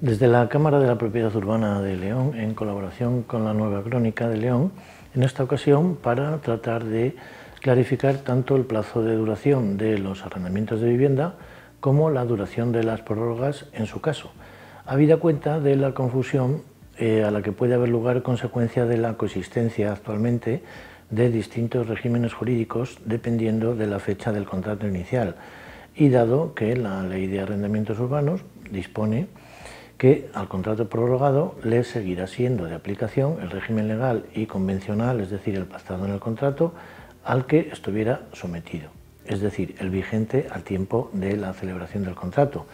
Desde la Cámara de la Propiedad Urbana de León, en colaboración con la Nueva Crónica de León, en esta ocasión para tratar de clarificar tanto el plazo de duración de los arrendamientos de vivienda como la duración de las prórrogas en su caso, habida cuenta de la confusión a la que puede haber lugar a consecuencia de la coexistencia actualmente de distintos regímenes jurídicos dependiendo de la fecha del contrato inicial y dado que la Ley de Arrendamientos Urbanos dispone que al contrato prorrogado le seguirá siendo de aplicación el régimen legal y convencional, es decir, el pactado en el contrato, al que estuviera sometido, es decir, el vigente al tiempo de la celebración del contrato,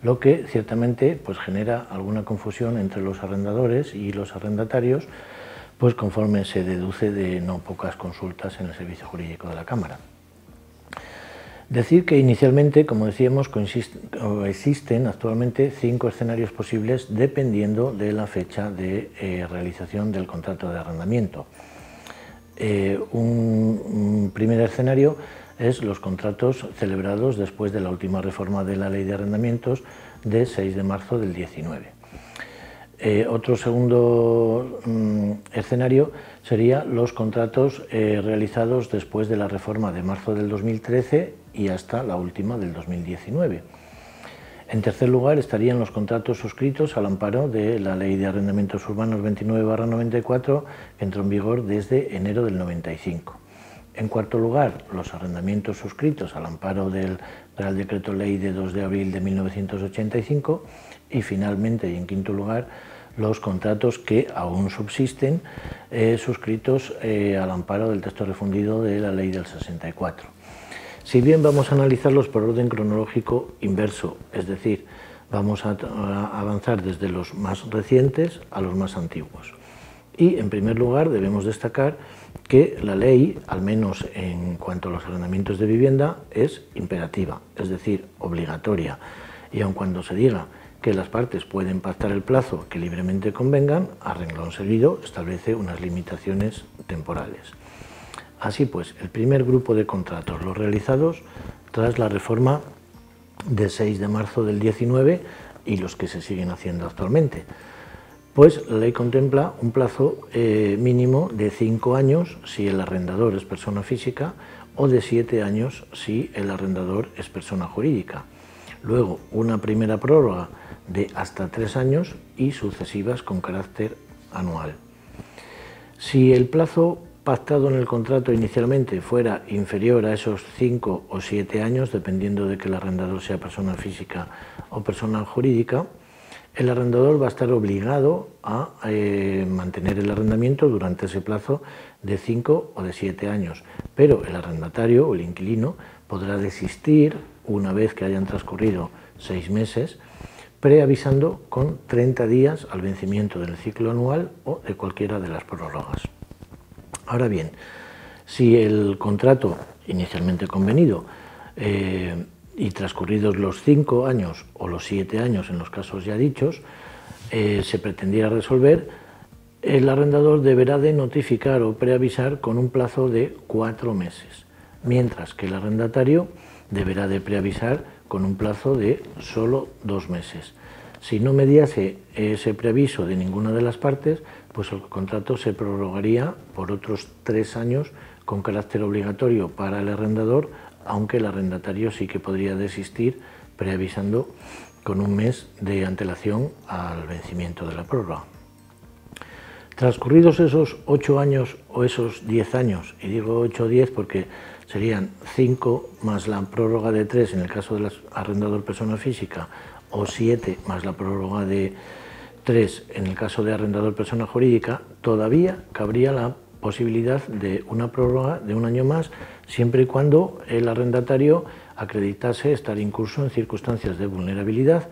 lo que ciertamente genera alguna confusión entre los arrendadores y los arrendatarios, pues conforme se deduce de no pocas consultas en el Servicio Jurídico de la Cámara. Decir que inicialmente, como decíamos, existen actualmente 5 escenarios posibles dependiendo de la fecha de realización del contrato de arrendamiento. Un primer escenario es los contratos celebrados después de la última reforma de la Ley de Arrendamientos de 6 de marzo del 19. Otro segundo escenario sería los contratos realizados después de la reforma de marzo del 2013 y hasta la última del 2019. En tercer lugar estarían los contratos suscritos al amparo de la Ley de Arrendamientos Urbanos 29/94, que entró en vigor desde enero del 95. En cuarto lugar, los arrendamientos suscritos al amparo del Real Decreto Ley de 2 de abril de 1985 y finalmente, y en quinto lugar, los contratos que aún subsisten suscritos al amparo del texto refundido de la Ley del 64. Si bien vamos a analizarlos por orden cronológico inverso, es decir, vamos a avanzar desde los más recientes a los más antiguos. Y en primer lugar debemos destacar que la ley, al menos en cuanto a los arrendamientos de vivienda, es imperativa, es decir, obligatoria. Y aun cuando se diga que las partes pueden pactar el plazo que libremente convengan, a renglón seguido establece unas limitaciones temporales. Así pues, el primer grupo de contratos, los realizados tras la reforma de 6 de marzo del 19 y los que se siguen haciendo actualmente. Pues la ley contempla un plazo mínimo de 5 años si el arrendador es persona física o de 7 años si el arrendador es persona jurídica. Luego, una primera prórroga de hasta 3 años y sucesivas con carácter anual. Si el plazo pactado en el contrato inicialmente fuera inferior a esos 5 o 7 años, dependiendo de que el arrendador sea persona física o persona jurídica, el arrendador va a estar obligado a mantener el arrendamiento durante ese plazo de 5 o de 7 años, pero el arrendatario o el inquilino podrá desistir una vez que hayan transcurrido 6 meses, preavisando con 30 días al vencimiento del ciclo anual o de cualquiera de las prórrogas. Ahora bien, si el contrato inicialmente convenido y transcurridos los 5 años o los 7 años en los casos ya dichos, se pretendiera resolver, el arrendador deberá de notificar o preavisar con un plazo de 4 meses, mientras que el arrendatario deberá de preavisar con un plazo de solo 2 meses. Si no mediase ese preaviso de ninguna de las partes, pues el contrato se prorrogaría por otros 3 años con carácter obligatorio para el arrendador, aunque el arrendatario sí que podría desistir preavisando con un mes de antelación al vencimiento de la prórroga. Transcurridos esos 8 años o esos 10 años, y digo 8 o 10 porque serían 5 más la prórroga de 3 en el caso del arrendador persona física, o 7 más la prórroga de 3 en el caso de arrendador persona jurídica, todavía cabría la posibilidad de una prórroga de 1 año más, siempre y cuando el arrendatario acreditase estar incurso en circunstancias de vulnerabilidad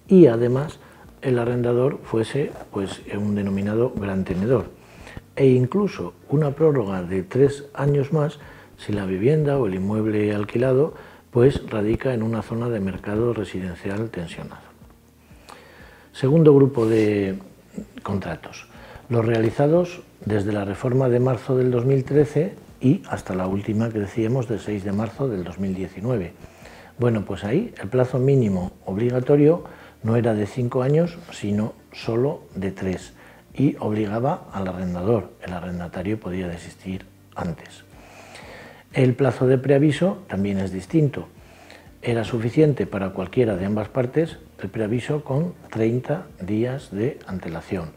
y además el arrendador fuese un denominado gran tenedor. E incluso una prórroga de 3 años más si la vivienda o el inmueble alquilado radica en una zona de mercado residencial tensionado. Segundo grupo de contratos, los realizados desde la reforma de marzo del 2013 y hasta la última que decíamos de 6 de marzo del 2019. Bueno, pues ahí el plazo mínimo obligatorio no era de 5 años, sino solo de 3, y obligaba al arrendador. El arrendatario podía desistir antes. El plazo de preaviso también es distinto. Era suficiente para cualquiera de ambas partes el preaviso con 30 días de antelación.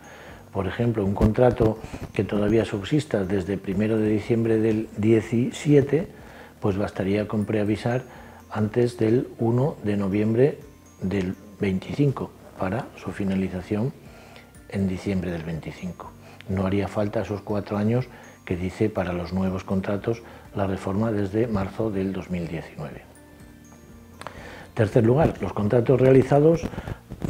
Por ejemplo, un contrato que todavía subsista desde el 1 de diciembre del 17, pues bastaría con preavisar antes del 1 de noviembre del 25 para su finalización en diciembre del 25. No haría falta esos 4 años que dice para los nuevos contratos la reforma desde marzo del 2019. Tercer lugar, los contratos realizados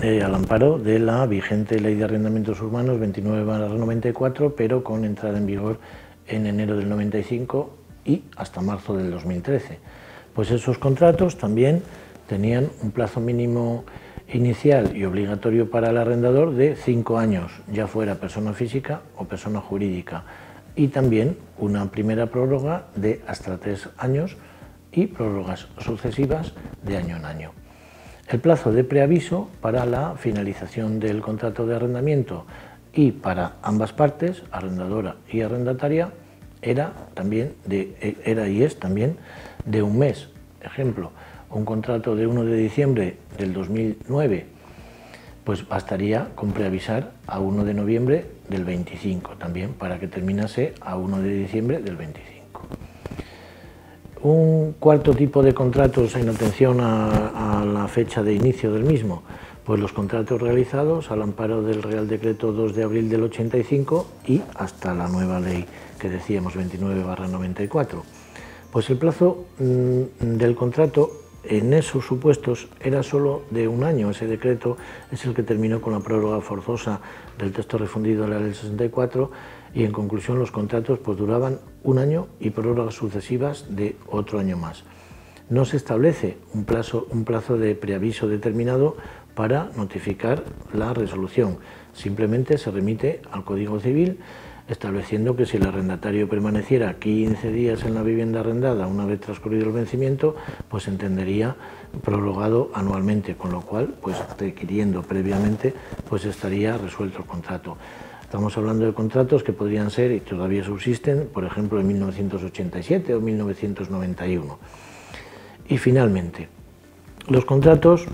al amparo de la vigente Ley de Arrendamientos Urbanos 29/94, pero con entrada en vigor en enero del 95 y hasta marzo del 2013. Pues esos contratos también tenían un plazo mínimo inicial y obligatorio para el arrendador de 5 años, ya fuera persona física o persona jurídica, y también una primera prórroga de hasta 3 años y prórrogas sucesivas de año en año. El plazo de preaviso para la finalización del contrato de arrendamiento y para ambas partes, arrendadora y arrendataria, era y es también de un mes. Ejemplo, un contrato de 1 de diciembre del 2009, pues bastaría con preavisar a 1 de noviembre del 25 también para que terminase a 1 de diciembre del 25. Un cuarto tipo de contratos en atención a la fecha de inicio del mismo, pues los contratos realizados al amparo del Real Decreto 2 de abril del 85 y hasta la nueva ley que decíamos 29/94. Pues el plazo del contrato en esos supuestos era solo de un año. Ese decreto es el que terminó con la prórroga forzosa del texto refundido de la Ley 64 y en conclusión los contratos pues duraban un año y prórrogas sucesivas de otro año más. No se establece un plazo de preaviso determinado para notificar la resolución, simplemente se remite al Código Civil estableciendo que si el arrendatario permaneciera 15 días en la vivienda arrendada una vez transcurrido el vencimiento, pues se entendería prorrogado anualmente, con lo cual, pues requiriendo previamente, pues estaría resuelto el contrato. Estamos hablando de contratos que podrían ser, y todavía subsisten, por ejemplo, en 1987 o 1991. Y finalmente, los contratos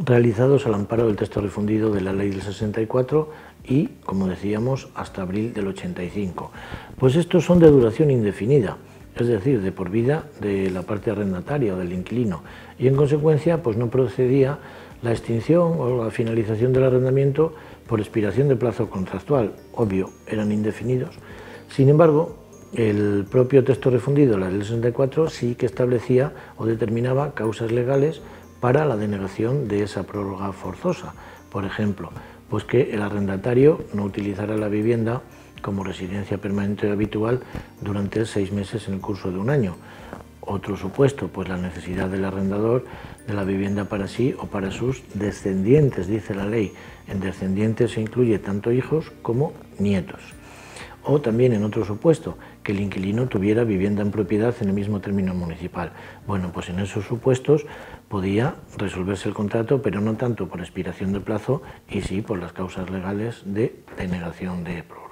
realizados al amparo del texto refundido de la Ley del 64 y, como decíamos, hasta abril del 85. Pues estos son de duración indefinida, es decir, de por vida de la parte arrendataria o del inquilino, y en consecuencia pues no procedía la extinción o la finalización del arrendamiento por expiración de plazo contractual. Obvio, eran indefinidos. Sin embargo, el propio texto refundido de la Ley del 64 sí que establecía o determinaba causas legales para la denegación de esa prórroga forzosa. Por ejemplo, pues que el arrendatario no utilizara la vivienda como residencia permanente habitual durante 6 meses en el curso de un año. Otro supuesto, pues la necesidad del arrendador de la vivienda para sí o para sus descendientes, dice la ley. En descendientes se incluye tanto hijos como nietos. O también en otro supuesto, que el inquilino tuviera vivienda en propiedad en el mismo término municipal. Bueno, pues en esos supuestos podía resolverse el contrato, pero no tanto por expiración de plazo y sí por las causas legales de denegación de prórroga.